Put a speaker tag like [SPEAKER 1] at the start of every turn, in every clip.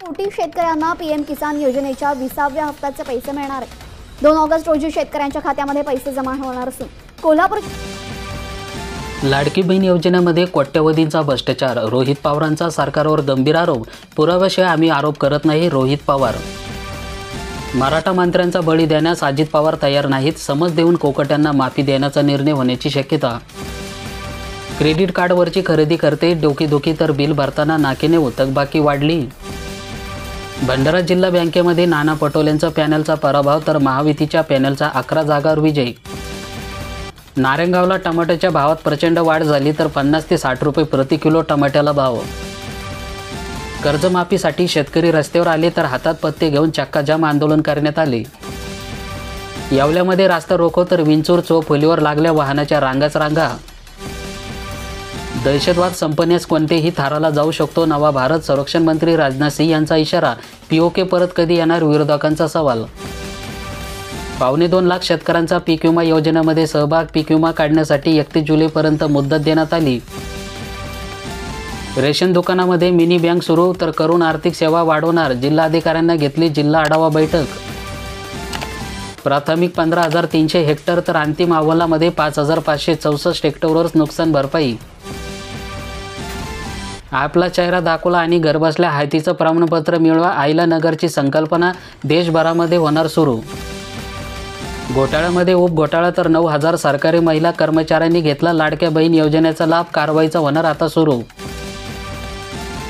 [SPEAKER 1] कोटी शेतकऱ्यांना पीएम किसान योजनेच्या 20व्या हप्त्याचे पैसे मिळणार आहेत। 2 ऑगस्ट रोजी शेतकऱ्यांच्या खात्यामध्ये पैसे जमा होणार असून कोल्हापूर
[SPEAKER 2] लाडकी बहीण योजनेमध्ये कोट्यवधींचा भ्रष्टाचार, रोहित पवारांचा सरकारवर गंभीर आरोप। पुराव्याशिवाय आम्ही आरोप करत नाही, रोहित पवार। मराठा मंत्र्यांचा बळी देण्यास अजित पवार तयार नाहीत, समज देऊन कोकट्यांना माफी देण्याचा निर्णय होण्याची शक्यता। क्रेडिट कार्डवरची खरेदी करते डोकीदुखी तर बिल भरताना नाकीने थकबाकी वाढली। भंडारा जिल्हा बँकेमध्ये नाना पटोलेंचा पॅनलचा पराभव तर महायुतीच्या पॅनलचा 11 जागांवर विजय। नारायणगावला टमाट्याच्या भावात प्रचंड वाढ झाली तर 50 ते 60 रुपये प्रति किलो टमाट्याला भाव। कर्जमाफीसाठी शेतकरी रस्त्यावर आले तर हातात पत्ते घेऊन चक्काजाम आंदोलन करण्यात आले। येवल्यामध्ये रास्ता रोको तर विंचूर चौफुलीवर लागल्या वाहनाच्या रांगाच रांगा। दहशतवाद संपण्यास कोणतेही थाराला जाऊ शकतो नवा भारत, संरक्षण मंत्री राजनाथ सिंह यांचा इशारा। पीओके परत कधी येणार, विरोधकांचा सवाल। 2.25 लाख शेतकऱ्यांचा पीक विमा योजनेमध्ये सहभाग, पीक विमा काढण्यासाठी 31 जुलैपर्यंत मुदत देण्यात आली। रेशन दुकानामध्ये मिनी बँक सुरू तर करून आर्थिक सेवा वाढवणार, जिल्हाधिकाऱ्यांना घेतली जिल्हा आढावा बैठक। प्राथमिक 15,300 हेक्टर तर अंतिम अहवालामध्ये 5,564 हेक्टरवर नुकसान भरपाई। आपला चेहरा दाखवला आणि घरबसल्या हायतीचं प्रमाणपत्र मिळवा, आईला नगरची संकल्पना देशभरामध्ये होणार सुरू। घोटाळ्यामध्ये उपघोटाळा तर 9,000 सरकारी महिला कर्मचाऱ्यांनी घेतला लाडक्या बहीण योजनेचा लाभ, कारवाईचा होणार आता सुरू।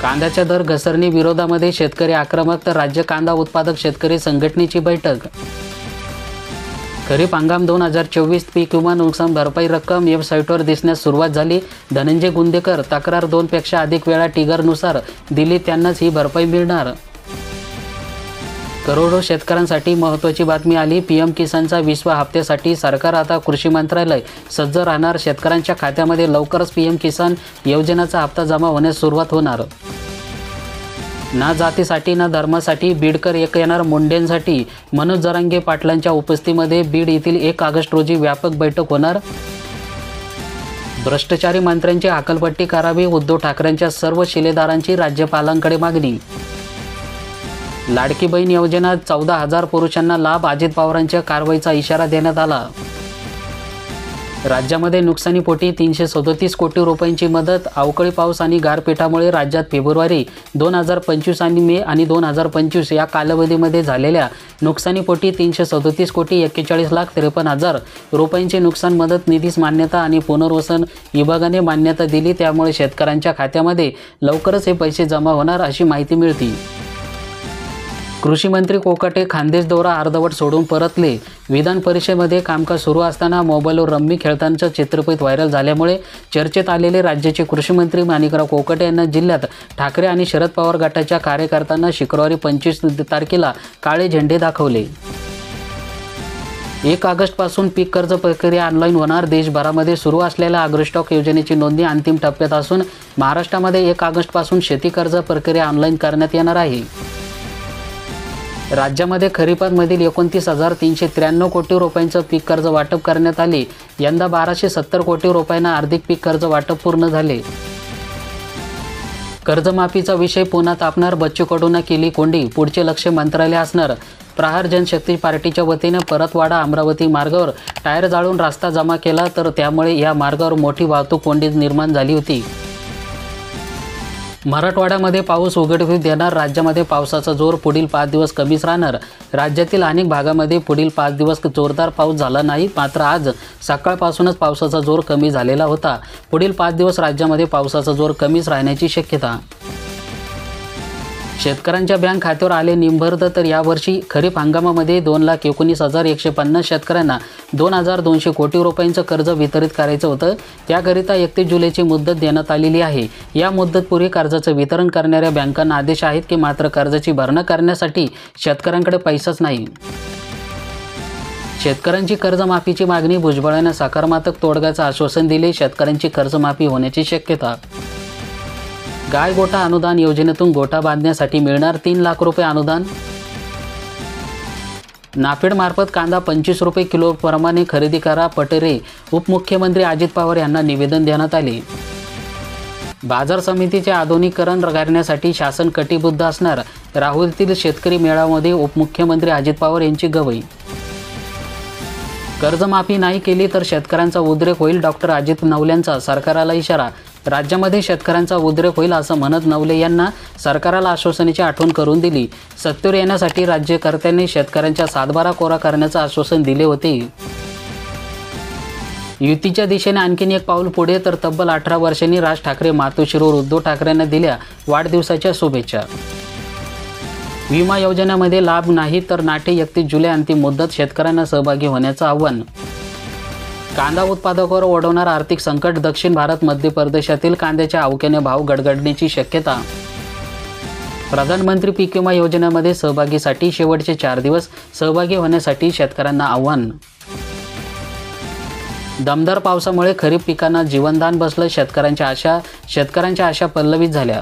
[SPEAKER 2] कांद्याच्या दर घसरणी विरोधामध्ये शेतकरी आक्रमक तर राज्य कांदा उत्पादक शेतकरी संघटनेची बैठक। खरीप हंगाम 2024 पीक विमा नुकसान भरपाई रक्कम वेबसाईटवर दिसण्यास सुरुवात झाली। धनंजय गुंदेकर, तक्रार 2 पेक्षा अधिक वेळा टिगरनुसार दिली त्यांनाच ही भरपाई मिळणार। करोडो शेतकऱ्यांसाठी महत्त्वाची बातमी आली, पीएम किसानचा 20व्या हप्त्यासाठी सरकार आता कृषी मंत्रालय सज्ज राहणार। शेतकऱ्यांच्या खात्यामध्ये लवकरच पीएम किसान योजनेचा हप्ता जमा होण्यास सुरुवात होणार। ना जातीसाठी ना धर्मासाठी बीडकर एक येणार मुंडेंसाठी, मनोज जरांगे पाटलांच्या उपस्थितीमध्ये बीड येथील 1 ऑगस्ट रोजी व्यापक बैठक होणार। भ्रष्टाचारी मंत्र्यांची हकालपट्टी करावी, उद्धव ठाकरेंच्या सर्व शिलेदारांची राज्यपालांकडे मागणी। लाडकी बहीण योजना 14,000 पुरुषांना लाभ, अजित पवारांच्या कारवाईचा इशारा देण्यात आला। राज्यामध्ये नुकसानीपोटी 337 कोटी रुपयांची मदत। अवकाळी पाऊस आणि गारपिटामुळे राज्यात फेब्रुवारी 2025 आणि मे आणि 2025 या कालावधीमध्ये झालेल्या नुकसानीपोटी 337 कोटी 41,53,000 रुपयांची नुकसान मदत निधीस मान्यता आणि पुनर्वसन विभागाने मान्यता दिली, त्यामुळे शेतकऱ्यांच्या खात्यामध्ये लवकरच हे पैसे जमा होणार अशी माहिती मिळते। कृषी मंत्री कोकाटे खानदेश दौरा अर्धवट सोडून परतले। विधान परिषदेमध्ये कामकाज सुरू असताना मोबाईलवर रम्मी खेळतानाचं चित्रफित व्हायरल झाल्यामुळे चर्चेत आलेले राज्याचे कृषी मंत्री माणिकराव कोकाटे यांना जिल्ह्यात ठाकरे आणि शरद पवार गटाच्या कार्यकर्त्यांना शुक्रवारी 25 तारखेला काळे झेंडे दाखवले। 1 ऑगस्टपासून पीक कर्ज प्रक्रिया ऑनलाईन होणार। देशभरामध्ये सुरू असलेल्या अग्रस्टॉक योजनेची नोंदणी अंतिम टप्प्यात असून महाराष्ट्रामध्ये 1 ऑगस्टपासून शेती कर्ज प्रक्रिया ऑनलाईन करण्यात येणार आहे। राज्यामध्ये खरीपामधील 29,393 कोटी रुपयांचं पीक कर्ज वाटप करण्यात आले। यंदा 1,270 कोटी रुपयांना आर्थिक पीक कर्ज वाटप पूर्ण झाले। कर्जमाफीचा विषय पुन्हा तापणार, बच्चू कडूंना केली कोंडी, पुढचे लक्ष मंत्रालय असणार। प्रहार जनशक्ती पार्टीच्या वतीने परतवाडा अमरावती मार्गावर टायर जाळून रस्ता जमा केला तर त्यामुळे या मार्गावर मोठी वाहतूक कोंडी निर्माण झाली होती। मराठवाड्यामध्ये पाऊस उघडीप देणार, राज्यामध्ये पावसाचा जोर पुढील 5 दिवस कमीच राहणार। राज्यातील अनेक भागामध्ये पुढील 5 दिवस जोरदार पाऊस झाला नाही, मात्र आज सकाळपासूनच पावसाचा जोर कमी झालेला होता। पुढील 5 दिवस राज्यामध्ये पावसाचा जोर कमीच राहण्याची शक्यता। शेतकऱ्यांच्या बँक खात्यावर आले निंभरद तर यावर्षी खरीप हंगामामध्ये 2,19,150 शेतकऱ्यांना 2,200 कोटी रुपयांचं कर्ज वितरित करायचं होतं। त्याकरिता 31 जुलैची मुदत देण्यात आलेली आहे। या मुदतपूर्वी कर्जाचं वितरण करणाऱ्या बँकांना आदेश आहेत की मात्र कर्जाची भरणा करण्यासाठी शेतकऱ्यांकडे पैसाच नाही। शेतकऱ्यांची कर्जमाफीची मागणी भुजबळांना सकारात्मक तोडग्याचं आश्वासन दिले, शेतकऱ्यांची कर्जमाफी होण्याची शक्यता। गाय गोठा अनुदान योजनेतून गोठा बांधण्यासाठी मिळणार 3 लाख रुपये अनुदान। नाफेडमार्फत कांदा 25 रुपये किलो प्रमाणे खरेदी करा, पटरे। उपमुख्यमंत्री अजित पवार यांना निवेदन देण्यात आले। बाजार समितीचे आधुनिकीकरण करण्यासाठी शासन कटिबद्ध असणार, राहुरीतील शेतकरी मेळाव्यामध्ये उपमुख्यमंत्री अजित पवार यांची गवाही. कर्जमाफी नाही केली तर शेतकऱ्यांचा उद्रेक होईल, डॉक्टर अजित नवलेंचा सरकारला इशारा. राज्यामध्ये शेतकऱ्यांचा उद्रेक होईल असं म्हणत नवले यांना सरकारला आश्वासनाची आठवण करून दिली. सत्तेवर येण्यासाठी राज्यकर्त्यांनी शेतकऱ्यांचा सातबारा कोरा करण्याचं आश्वासन दिले होते. युतीच्या दिशेने आणखीन एक पाऊल पुढे, तर तब्बल 18 वर्षांनी राज ठाकरे मातोश्रीवर उद्धव ठाकरेंना दिल्या वाढदिवसाच्या शुभेच्छा. विमा योजनेमध्ये लाभ नाही तर नाटे 31 जुलै अंतिम मुदत, शेतकऱ्यांना सहभागी होण्याचं आव्हान. कांदा उत्पादकावर ओढवणार आर्थिक संकट, दक्षिण भारत मध्य प्रदेशातील कांद्याच्या अवक्याने भाव गडगडण्याची शक्यता. प्रधानमंत्री पीक विमा योजनेमध्ये सहभागीसाठी शेवटचे 4 दिवस, सहभागी होण्यासाठी शेतकऱ्यांना आव्हान. दमदार पावसामुळे खरीप पिकांना जीवनदान बसलं, शेतकऱ्यांच्या आशा पल्लवित झाल्या.